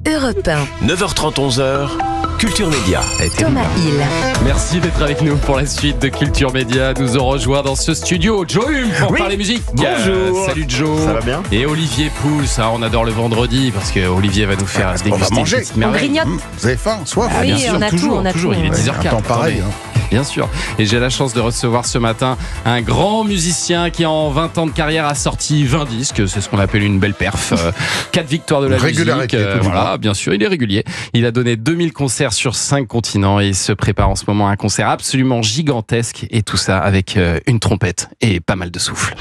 Europe 1. 9h30, 11h, Culture Média. Thomas Hill. Merci d'être avec nous pour la suite de Culture Média. Nous aurons rejoint dans ce studio Joe Hume pour parler musique. Bonjour. Salut Joe. Ça va bien? Et Olivier Pouls. Ah, on adore le vendredi parce que Olivier va nous faire déguster on va manger. une petite merveille. grignote. Vous avez faim, soif? Oui, Bien sûr, on a toujours, tout, toujours. Il est ouais. 10h04. Un temps pareil. Attendez. Bien sûr. Et j'ai la chance de recevoir ce matin un grand musicien qui, en 20 ans de carrière, a sorti 20 disques. C'est ce qu'on appelle une belle perf. 4 victoires de la Régularité, musique. tout du Voilà, moins. bien sûr, il est régulier. Il a donné 2000 concerts sur 5 continents et il se prépare en ce moment à un concert absolument gigantesque. Et tout ça avec une trompette et pas mal de souffle.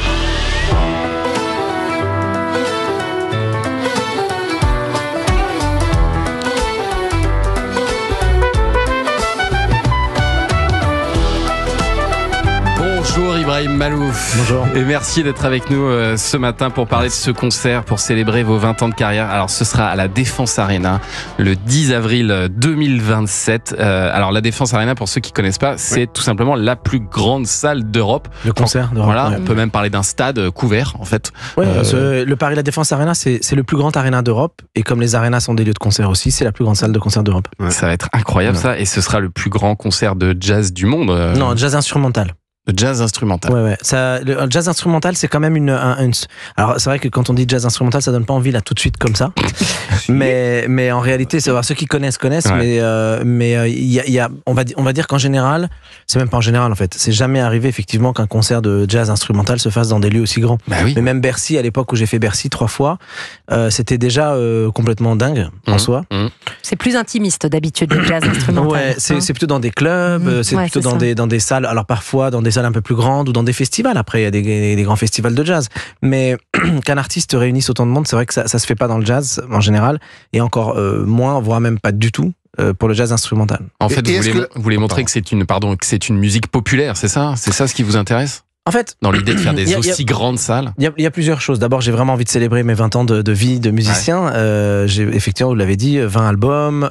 Bonjour Ibrahim Malouf. Bonjour. Et merci d'être avec nous ce matin pour parler de ce concert, pour célébrer vos 20 ans de carrière. Alors ce sera à la Défense Arena le 10 avril 2027. Alors la Défense Arena, pour ceux qui connaissent pas, c'est tout simplement la plus grande salle d'Europe. Le concert d'Europe. Voilà, Ouais. on peut même parler d'un stade couvert en fait. Ouais, le Paris La Défense Arena, c'est le plus grand aréna d'Europe. Et comme les arénas sont des lieux de concert aussi, c'est la plus grande salle de concert d'Europe. Ça va être incroyable ça, et ce sera le plus grand concert de jazz du monde. Non, jazz instrumental. De jazz instrumental. Ouais. Le jazz instrumental, c'est quand même alors, c'est vrai que quand on dit jazz instrumental, ça donne pas envie là tout de suite comme ça. mais en réalité, c'est ceux qui connaissent. Ouais. Mais il y a, on va dire qu'en général, c'est même pas en général en fait. C'est jamais arrivé effectivement qu'un concert de jazz instrumental se fasse dans des lieux aussi grands. Bah oui. Mais même Bercy, à l'époque où j'ai fait Bercy 3 fois, c'était déjà complètement dingue en soi. C'est plus intimiste d'habitude, le jazz instrumental. Ouais, c'est plutôt dans des clubs, c'est Ouais, plutôt c'est dans des salles, alors parfois dans des salles un peu plus grandes ou dans des festivals. Après, il y a des grands festivals de jazz. Mais qu'un artiste réunisse autant de monde, c'est vrai que ça se fait pas dans le jazz en général, et encore moins, voire même pas du tout, pour le jazz instrumental. En fait, Et vous voulez montrer que c'est une musique populaire, c'est ça? C'est ça ce qui vous intéresse? En fait, Dans l'idée de faire Il y des a- aussi grandes salles? il y a plusieurs choses. D'abord, j'ai vraiment envie de célébrer mes 20 ans de vie de musicien. J'ai effectivement, vous l'avez dit, 20 albums,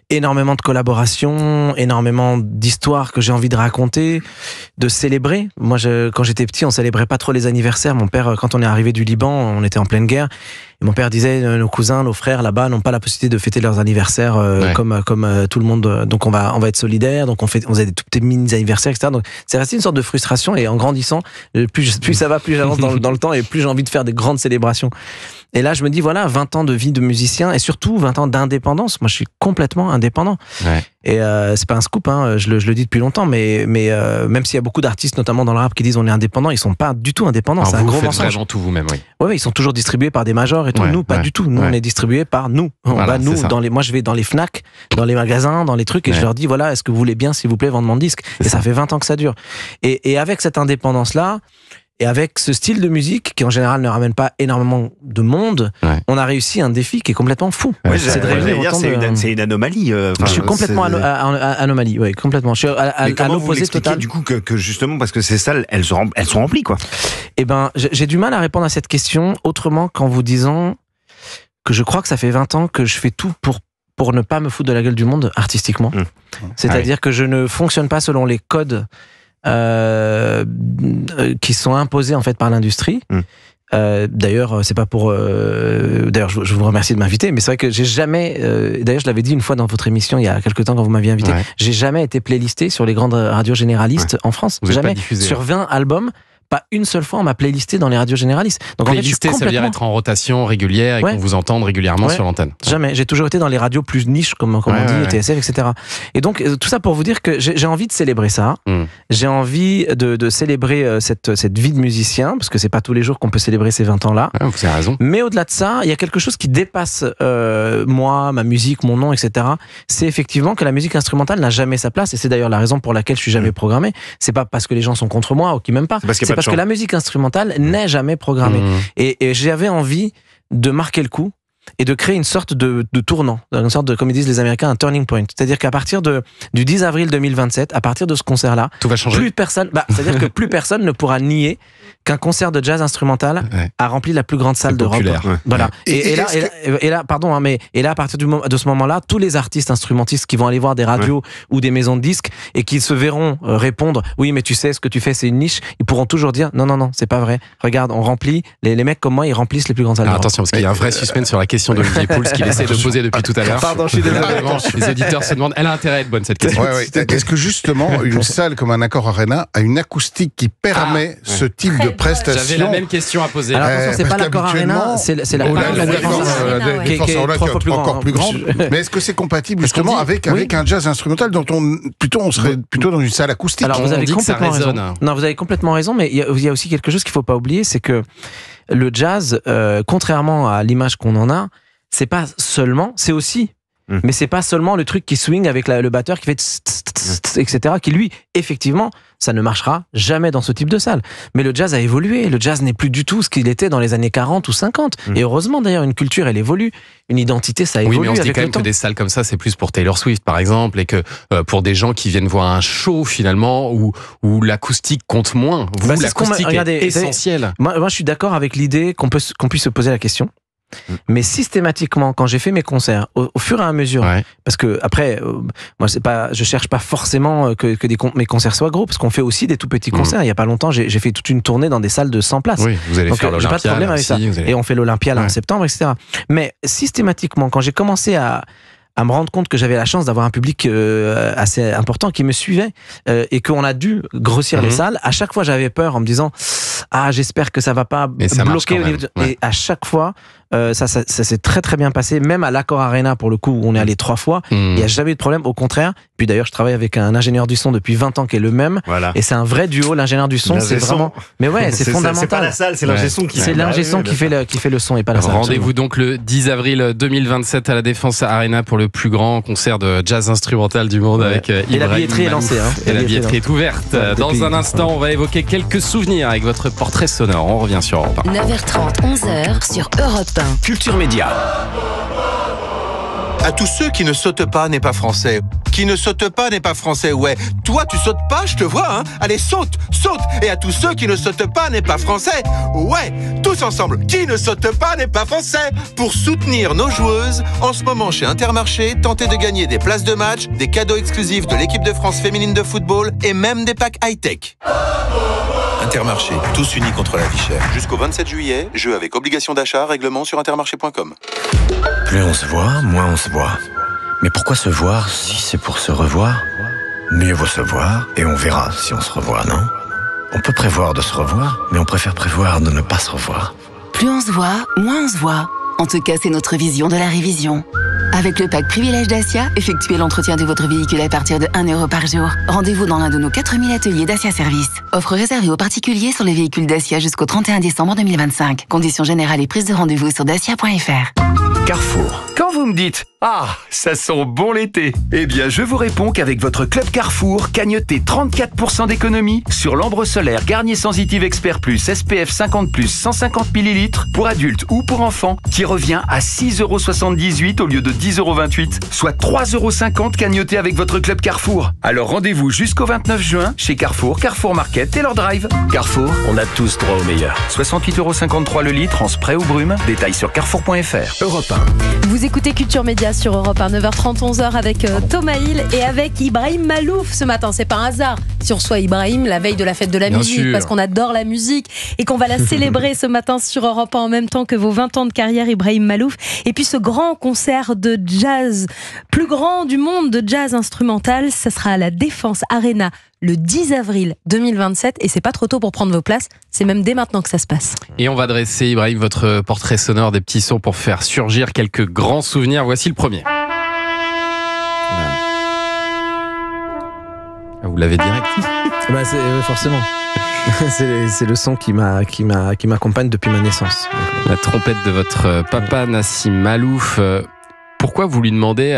énormément de collaborations, énormément d'histoires que j'ai envie de raconter, de célébrer. Moi, quand j'étais petit, on célébrait pas trop les anniversaires. Mon père, quand on est arrivé du Liban, on était en pleine guerre. Et mon père disait, nos cousins, nos frères là-bas n'ont pas la possibilité de fêter leurs anniversaires comme tout le monde. Donc on va être solidaires. Donc on faisait des tout petits mini anniversaires, etc. Donc c'est resté une sorte de frustration. Et en grandissant, plus ça va, plus j'avance dans le temps, et plus j'ai envie de faire des grandes célébrations. Et là, je me dis, voilà, 20 ans de vie de musicien, et surtout 20 ans d'indépendance. Moi, je suis complètement indépendant. Ouais. Et c'est pas un scoop, hein, je le dis depuis longtemps, mais même s'il y a beaucoup d'artistes, notamment dans le rap, qui disent on est indépendant, ils sont pas du tout indépendants. Alors C'est un vous gros faites mensonge. vraiment tout vous-même, oui. Ouais, ils sont toujours distribués par des majors et tout. Ouais, Nous, pas ouais, du tout. Nous, ouais. on est distribués par nous. Voilà, Nous, c'est ça. moi, je vais dans les Fnac, dans les magasins, dans les trucs, et Ouais. je leur dis, voilà, est-ce que vous voulez bien, s'il vous plaît, vendre mon disque? Et ça fait 20 ans que ça dure. Et avec cette indépendance-là, et avec ce style de musique, qui en général ne ramène pas énormément de monde, Ouais. on a réussi un défi qui est complètement fou. Ouais, C'est de réunir autant de... c'est une anomalie. Je suis complètement anomalie, ouais, complètement. Je suis à Mais comment vous l'opposé l'expliquez, total. du coup que justement parce que ces salles elles sont remplies quoi. Eh ben, j'ai du mal à répondre à cette question autrement qu'en vous disant que je crois que ça fait 20 ans que je fais tout pour ne pas me foutre de la gueule du monde artistiquement. C'est-à-dire que je ne fonctionne pas selon les codes qui sont imposés en fait par l'industrie. D'ailleurs, c'est pas pour. D'ailleurs, je vous remercie de m'inviter, mais c'est vrai que j'ai jamais. D'ailleurs, je l'avais dit une fois dans votre émission il y a quelques temps quand vous m'aviez invité. Ouais. J'ai jamais été playlisté sur les grandes radios généralistes en France. Vous êtes Jamais. pas diffusé. Sur 20 albums, pas une seule fois on m'a playlisté dans les radios généralistes. Donc en fait, je suis Playlisté, ça veut dire complètement. être en rotation régulière et Ouais. qu'on vous entende régulièrement Ouais. sur l'antenne. Jamais. J'ai toujours été dans les radios plus niches, comme on Ouais, dit, ouais. TSF, etc. Et donc, tout ça pour vous dire que j'ai envie de célébrer ça. J'ai envie de célébrer cette vie de musicien, parce que c'est pas tous les jours qu'on peut célébrer ces 20 ans-là. Ouais, vous avez raison. Mais au-delà de ça, il y a quelque chose qui dépasse moi, ma musique, mon nom, etc. C'est effectivement que la musique instrumentale n'a jamais sa place. Et c'est d'ailleurs la raison pour laquelle je suis jamais programmé. C'est pas parce que les gens sont contre moi ou qui m'aiment pas. C'est parce qu'il y a C'est pas de parce que chant. la musique instrumentale n'est jamais programmée. Et j'avais envie de marquer le coup et de créer une sorte de tournant, une sorte de, comme ils disent les Américains, un turning point. C'est-à-dire qu'à partir du 10 avril 2027, à partir de ce concert-là, Tout va changer. plus personne, c'est-à-dire que plus personne ne pourra nier qu'un concert de jazz instrumental Ouais. a rempli la plus grande salle C'est d'Europe. populaire. Ouais. Voilà. Et Et là, pardon, hein, mais et là, à partir de ce moment-là, tous les artistes instrumentistes qui vont aller voir des radios ou des maisons de disques et qui se verront répondre, oui, mais tu sais, ce que tu fais, c'est une niche, ils pourront toujours dire, non, c'est pas vrai. Regarde, on remplit, les mecs comme moi, ils remplissent les plus grandes salles Alors d'Europe. attention, parce qu'il y a un vrai suspense sur la question question d'Olivier Pouls qu'il essaie de poser depuis tout à l'heure. Pardon, je suis désolé. Les auditeurs se demandent, elle a intérêt à être bonne cette question. Ouais. Est-ce que justement une salle comme un Accor Arena a une acoustique qui permet ce type de prestation? J'avais la même question à poser. Alors attention, c'est parce pas l'Accor Arena, c'est la Défense Arena, qui est 3 fois plus encore grand. plus grande. Mais est-ce que c'est compatible Parce qu'on justement dit- avec un jazz instrumental dont on serait plutôt dans une salle acoustique? Alors vous On avez dit que ça complètement raison. résonne. Non, vous avez complètement raison, mais il y a aussi quelque chose qu'il faut pas oublier, c'est que le jazz, contrairement à l'image qu'on en a, c'est pas seulement, c'est aussi. Mais c'est pas seulement le truc qui swing avec le batteur qui fait tss, tss, tss, tss, etc. qui lui, effectivement, ça ne marchera jamais dans ce type de salle. Mais le jazz a évolué. Le jazz n'est plus du tout ce qu'il était dans les années 40 ou 50. Et heureusement d'ailleurs, une culture elle évolue, une identité ça évolue Oui, mais on se dit avec quand le même temps. que des salles comme ça, c'est plus pour Taylor Swift, par exemple, et que pour des gens qui viennent voir un show, finalement, où l'acoustique compte moins. Vous, Bah, c'est ce qu'on m'a- l'acoustique regardez, est vous savez, essentielle. Moi, je suis d'accord avec l'idée qu'on puisse se poser la question. Mais systématiquement, quand j'ai fait mes concerts, au fur et à mesure, Ouais. parce que après, moi, je cherche pas forcément que mes concerts soient gros, parce qu'on fait aussi des tout petits concerts. Il y a pas longtemps, j'ai fait toute une tournée dans des salles de 100 places. Oui, vous allez Donc, faire j'ai l'Olympia. pas de problème là avec ça. aussi, vous allez- Et on fait l'Olympia là en Ouais. septembre, etc. Mais systématiquement, quand j'ai commencé à me rendre compte que j'avais la chance d'avoir un public assez important qui me suivait et qu'on a dû grossir les salles, à chaque fois j'avais peur en me disant j'espère que ça va pas Mais ça marche bloquer quand au niveau même. de... Et à chaque fois ça s'est très très bien passé, même à l'Accor Arena pour le coup où on est allé 3 fois, il n'y a jamais eu de problème, au contraire. Puis d'ailleurs je travaille avec un ingénieur du son depuis 20 ans qui est le même, Voilà. et c'est un vrai duo, l'ingénieur du son, c'est L'ingé son. vraiment... Mais ouais, c'est fondamental. C'est pas la salle, c'est l'ingé son qui C'est l'ingé son qui fait le son et pas la salle. Rendez-vous donc le 10 avril 2027 à la Défense Arena pour le plus grand concert de jazz instrumental du monde avec Et la Ibrahim billetterie est Malouf. lancée. Hein. Et la billetterie est ouverte. Ouais, Dans depuis- un instant, on va évoquer quelques souvenirs avec votre portrait sonore. On revient sur Europe 1. 9h30, 11h sur Europe 1. Culture Média. À tous ceux qui ne sautent pas n'est pas français. Qui ne saute pas n'est pas français, ouais. Toi, tu sautes pas, je te vois, hein. Allez, saute, saute. Et à tous ceux qui ne sautent pas n'est pas français. Ouais, tous ensemble. Qui ne saute pas n'est pas français. Pour soutenir nos joueuses, en ce moment chez Intermarché, tentez de gagner des places de match, des cadeaux exclusifs de l'équipe de France féminine de football et même des packs high-tech. Intermarché, tous unis contre la vie chère. Jusqu'au 27 juillet, jeu avec obligation d'achat, règlement sur intermarché.com. Plus on se voit, moins on se voit. Mais pourquoi se voir si c'est pour se revoir? Mieux vaut se voir et on verra si on se revoit, non? On peut prévoir de se revoir, mais on préfère prévoir de ne pas se revoir. Plus on se voit, moins on se voit. En tout cas, c'est notre vision de la révision. Avec le pack Privilège Dacia, effectuez l'entretien de votre véhicule à partir de 1 € par jour. Rendez-vous dans l'un de nos 4000 ateliers Dacia Service. Offre réservée aux particuliers sur les véhicules Dacia jusqu'au 31 décembre 2025. Conditions générales et prise de rendez-vous sur dacia.fr. Carrefour. Quand vous me dites « Ah, ça sent bon l'été », eh bien je vous réponds qu'avec votre Club Carrefour, cagnotez 34% d'économie sur l'ambre solaire Garnier Sensitive Expert Plus SPF 50+, 150 ml pour adultes ou pour enfants, qui revient à 6,78 € au lieu de 10,28 €, soit 3,50 € cagnotés avec votre Club Carrefour. Alors rendez-vous jusqu'au 29 juin chez Carrefour, Carrefour Market et leur drive. Carrefour, on a tous droit au meilleur. 68,53 € le litre en spray ou brume, détail sur carrefour.fr. Europe 1. Vous écoutez Culture Média sur Europe 1, 9h30, 11h avec Thomas Hill et avec Ibrahim Malouf ce matin. C'est pas un hasard si on reçoit Ibrahim la veille de la fête de la Bien musique, sûr. parce qu'on adore la musique et qu'on va la célébrer ce matin sur Europe 1 en même temps que vos 20 ans de carrière, Ibrahim Malouf. Et puis ce grand concert de jazz, plus grand du monde de jazz instrumental, ça sera à la Défense Arena le 10 avril 2027 et c'est pas trop tôt pour prendre vos places, c'est même dès maintenant que ça se passe. Et on va dresser, Ibrahim, votre portrait sonore des petits sons pour faire surgir quelques grands souvenirs. Voici le premier. Ah, vous l'avez direct. Bah, forcément. c'est le son qui m'accompagne depuis ma naissance. La trompette de votre papa, Nassim Malouf. Pourquoi vous lui demandez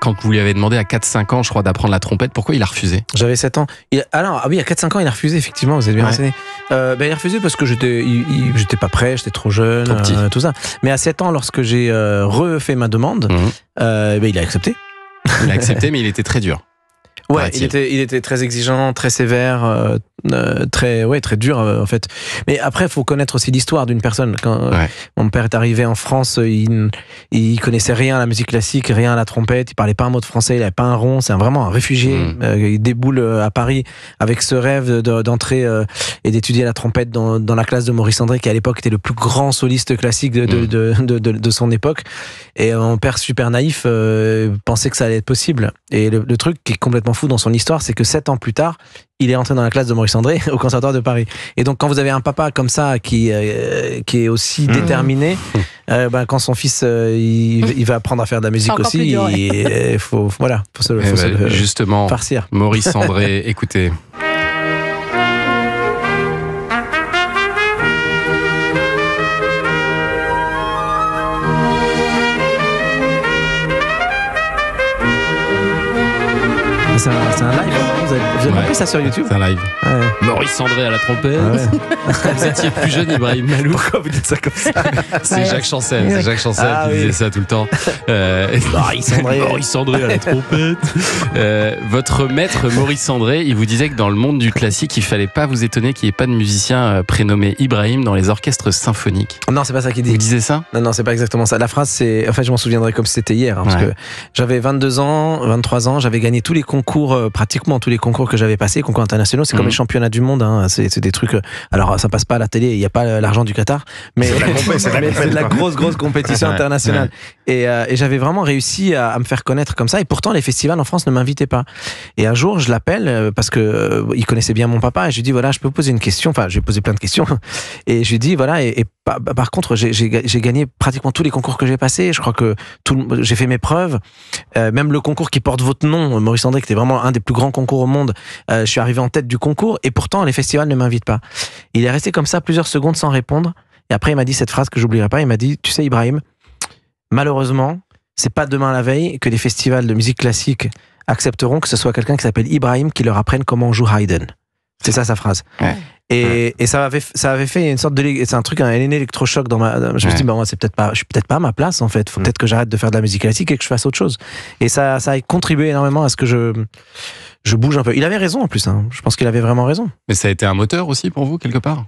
quand vous lui avez demandé à 4-5 ans, je crois, d'apprendre la trompette, pourquoi il a refusé? J'avais 7 ans. Oui, à 4-5 ans, il a refusé, effectivement, vous êtes bien Ouais. renseigné. Il a refusé parce que j'étais pas prêt, j'étais trop jeune, Trop petit. tout ça. Mais à 7 ans, lorsque j'ai refait ma demande, il a accepté. Il a accepté, mais il était très dur. Ouais, il était très exigeant, très sévère, très dur en fait. Mais après, il faut connaître aussi l'histoire d'une personne. Quand mon père est arrivé en France, il connaissait rien à la musique classique, rien à la trompette, il parlait pas un mot de français, il avait pas un rond, c'est vraiment un réfugié. Il déboule à Paris avec ce rêve d'entrer et d'étudier la trompette dans la classe de Maurice André, qui à l'époque était le plus grand soliste classique de son époque. Et mon père, super naïf, pensait que ça allait être possible. Et le truc qui est complètement fou dans son histoire, c'est que 7 ans plus tard, il est entré dans la classe de Maurice André au Conservatoire de Paris. Et donc, quand vous avez un papa comme ça qui est aussi déterminé, quand son fils il va apprendre à faire de la musique aussi, il faut se justement farcir. Maurice André, écoutez. C'est un live, vous avez compris ça sur YouTube? C'est un live. Ouais. Maurice André à la trompette. Vous étiez plus jeune, Ibrahim Malouf. Pourquoi vous dites ça comme ça? C'est Jacques Chancel. C'est Jacques Chancel qui disait ça tout le temps. Maurice André à la trompette. Votre maître Maurice André, il vous disait que dans le monde du classique, il fallait pas vous étonner qu'il n'y ait pas de musicien prénommé Ibrahim dans les orchestres symphoniques. Non, c'est pas ça qu'il dit. Vous disiez ça? Non, c'est pas exactement ça. La phrase, c'est, en fait, je m'en souviendrai comme si c'était hier, parce que j'avais 22 ans, 23 ans, j'avais gagné tous les concours, pratiquement tous les concours que j'avais passés, concours internationaux. C'est comme les championnats du monde, hein. C'est des trucs. Alors, ça passe pas à la télé, il n'y a pas l'argent du Qatar, mais c'est de la grosse compétition internationale. Et j'avais vraiment réussi à me faire connaître comme ça. Et pourtant, les festivals en France ne m'invitaient pas. Et un jour, je l'appelle parce que il connaissait bien mon papa. Et je lui dis voilà, je peux vous poser une question. Enfin, j'ai posé plein de questions. Et je lui dis voilà. Et par contre, j'ai gagné pratiquement tous les concours que j'ai passés. Je crois que j'ai fait mes preuves. Même le concours qui porte votre nom, Maurice André, qui était vraiment un des plus grands concours au monde. Je suis arrivé en tête du concours. Et pourtant, les festivals ne m'invitent pas. Il est resté comme ça plusieurs secondes sans répondre. Et après, il m'a dit cette phrase que j'oublierai pas. Il m'a dit, tu sais, Ibrahim, malheureusement, c'est pas demain la veille que les festivals de musique classique accepteront que ce soit quelqu'un qui s'appelle Ibrahim qui leur apprenne comment on joue Haydn. C'est ça sa phrase. Ouais. Et ça avait fait une sorte c'est un truc, un électrochoc dans je me suis dit, moi, je suis peut-être pas à ma place, en fait. Faut peut-être que j'arrête de faire de la musique classique et que je fasse autre chose. Et ça a contribué énormément à ce que je bouge un peu. Il avait raison, en plus, hein. Je pense qu'il avait vraiment raison. Mais ça a été un moteur aussi pour vous, quelque part?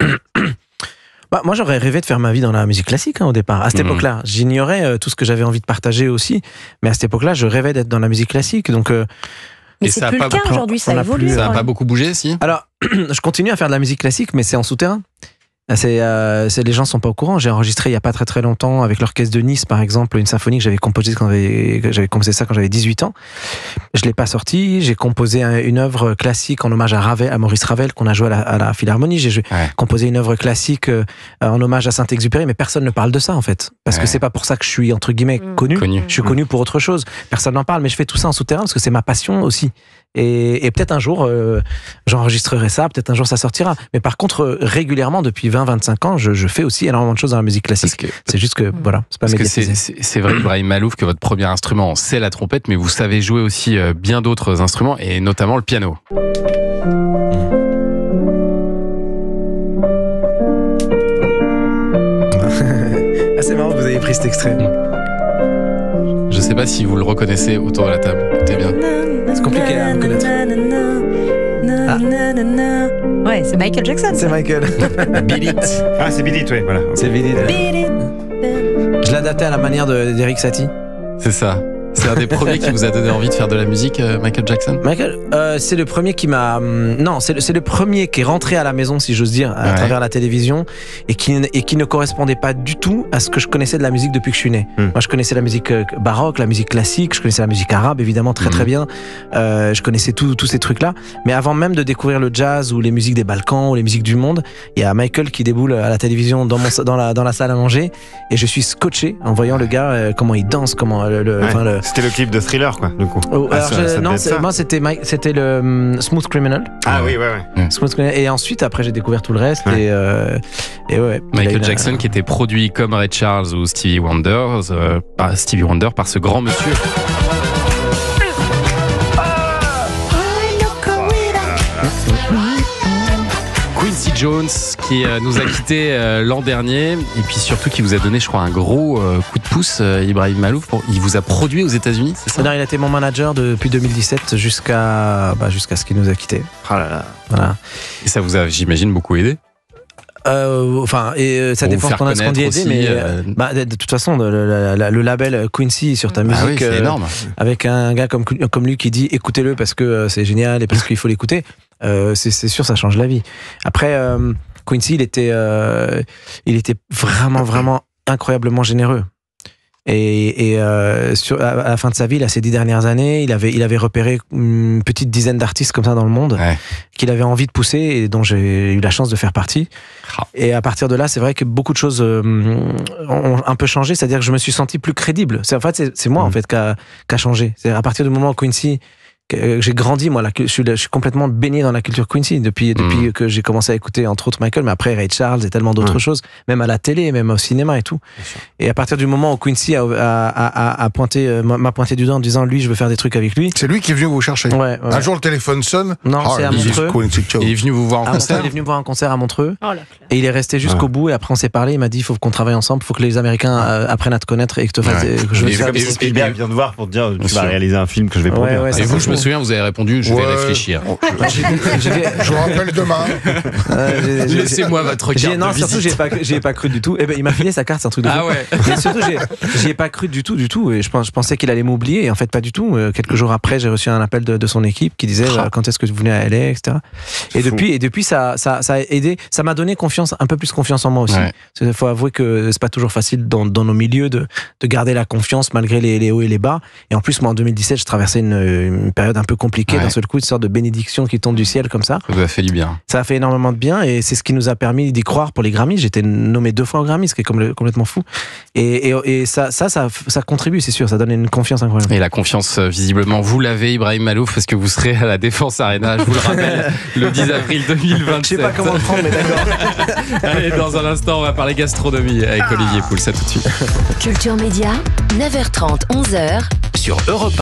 Moi, j'aurais rêvé de faire ma vie dans la musique classique, hein, au départ. À cette époque-là, j'ignorais tout ce que j'avais envie de partager aussi. Mais à cette époque-là, je rêvais d'être dans la musique classique. Donc, mais c'est plus le cas aujourd'hui, ça évolue. Ça n'a pas beaucoup bougé, si? Alors, je continue à faire de la musique classique, mais c'est en souterrain. Les gens sont pas au courant. J'ai enregistré il y a pas très longtemps avec l'orchestre de Nice, par exemple, une symphonie que j'avais composée quand j'avais 18 ans. Je l'ai pas sortie. J'ai composé une œuvre classique en hommage à Maurice Ravel qu'on a joué à la Philharmonie. J'ai composé une œuvre classique en hommage à Saint-Exupéry, mais personne ne parle de ça en fait, parce que c'est pas pour ça que je suis entre guillemets connu. Je suis connu pour autre chose. Personne n'en parle, mais je fais tout ça en souterrain parce que c'est ma passion aussi. Et peut-être un jour j'enregistrerai ça, peut-être un jour ça sortira. Mais par contre, régulièrement depuis 20-25 ans, je fais aussi énormément de choses dans la musique classique. C'est juste que voilà, c'est pas médiatisé. C'est vrai, Ibrahim Malouf, que votre premier instrument c'est la trompette, mais vous savez jouer aussi bien d'autres instruments et notamment le piano. C'est marrant que vous ayez pris cet extrait. Je sais pas si vous le reconnaissez autour de la table. Écoutez bien. C'est compliqué à reconnaître. Ouais, c'est Michael Jackson. C'est Michael. Beat It. Ah, c'est Beat It, ouais, voilà. C'est Beat It. Je l'adaptais à la manière d'Eric Satie. C'est ça. C'est un des premiers qui vous a donné envie de faire de la musique, Michael Jackson? C'est le premier qui m'a... Non, c'est le premier qui est rentré à la maison, si j'ose dire, à travers la télévision, et qui ne correspondait pas du tout à ce que je connaissais de la musique depuis que je suis né. Moi, je connaissais la musique baroque, la musique classique, je connaissais la musique arabe, évidemment, très bien. Je connaissais tous ces trucs-là. Mais avant même de découvrir le jazz ou les musiques des Balkans ou les musiques du monde, il y a Michael qui déboule à la télévision dans la salle à manger, et je suis scotché en voyant le gars, comment il danse, comment C'était le clip de Thriller, quoi, du coup. Moi, c'était le Smooth Criminal. Ah oui, ouais. Smooth Criminal. Et ensuite, après, j'ai découvert tout le reste. Et ouais. Michael Jackson, qui était produit comme Ray Charles ou Stevie Wonder par ce grand monsieur. Quincy Jones qui nous a quittés l'an dernier et puis surtout qui vous a donné, je crois, un gros coup de pouce, Ibrahim Malouf. Il vous a produit aux États-Unis, c'est ça ? Non, il a été mon manager depuis 2017 jusqu'à ce qu'il nous a quittés. Oh là là. Voilà. Et ça vous a, j'imagine, beaucoup aidé ? Ça dépend pour ce qu'on dit aider, mais de toute façon, le label Quincy sur ta musique, c'est énorme. Avec un gars comme lui qui dit écoutez-le parce que c'est génial et parce qu'il faut l'écouter, c'est sûr, ça change la vie. Après, Quincy, il était vraiment incroyablement généreux. Et à la fin de sa vie, là, ces 10 dernières années, il avait repéré une petite dizaine d'artistes comme ça dans le monde qu'il avait envie de pousser et dont j'ai eu la chance de faire partie. Et à partir de là, c'est vrai que beaucoup de choses ont un peu changé. C'est-à-dire que je me suis senti plus crédible. C'est moi en fait qui a changé. C'est à partir du moment où Quincy, j'ai grandi, moi, je suis complètement baigné dans la culture Quincy depuis que j'ai commencé à écouter entre autres Michael, mais après Ray Charles et tellement d'autres choses, même à la télé, même au cinéma et tout. Et à partir du moment où Quincy m'a pointé du doigt en disant lui, je veux faire des trucs avec lui. C'est lui qui est venu vous chercher. Ouais. Un jour le téléphone sonne. Non, c'est à Montreux. Il est venu vous voir en concert. Il est venu me voir en concert à Montreux. Et il est resté jusqu'au bout. Et après on s'est parlé. Il m'a dit il faut qu'on travaille ensemble, il faut que les Américains apprennent à te connaître et que te fassent. Spielberg vient de voir pour te dire tu vas réaliser un film que je vais produire. Et vous, je me souviens, vous avez répondu je vais réfléchir. Je vous rappelle demain. Laissez-moi votre carte. Non, surtout j'y ai pas cru du tout. Et il m'a filé sa carte, c'est un truc de fou. Ah ouais. Mais surtout j'y ai pas cru du tout. Et je pensais qu'il allait m'oublier. Et en fait pas du tout. Quelques jours après, j'ai reçu un appel de son équipe qui disait quand est-ce que vous venez à LA, etc. Et depuis ça a aidé. Ça m'a donné un peu plus confiance en moi aussi. Il faut avouer que c'est pas toujours facile dans nos milieux de garder la confiance malgré les hauts et les bas. Et en plus moi en 2017, je traversais une période un peu compliquée. D'un seul coup, une sorte de bénédiction qui tombe du ciel comme ça. Ça vous a fait du bien. Ça a fait énormément de bien et c'est ce qui nous a permis d'y croire pour les Grammys. J'étais nommé 2 fois aux Grammys, ce qui est complètement fou. Et ça contribue, c'est sûr. Ça donne une confiance incroyable. Et la confiance, visiblement, vous l'avez, Ibrahim Malouf, parce que vous serez à la Défense Arena, je vous le rappelle, le 10 avril 2027. Je sais pas comment le prendre, mais d'accord. Allez, dans un instant, on va parler gastronomie avec Olivier Pouls. Ça tout de suite. Culture Média, 9h30, 11h. Sur Europe 1.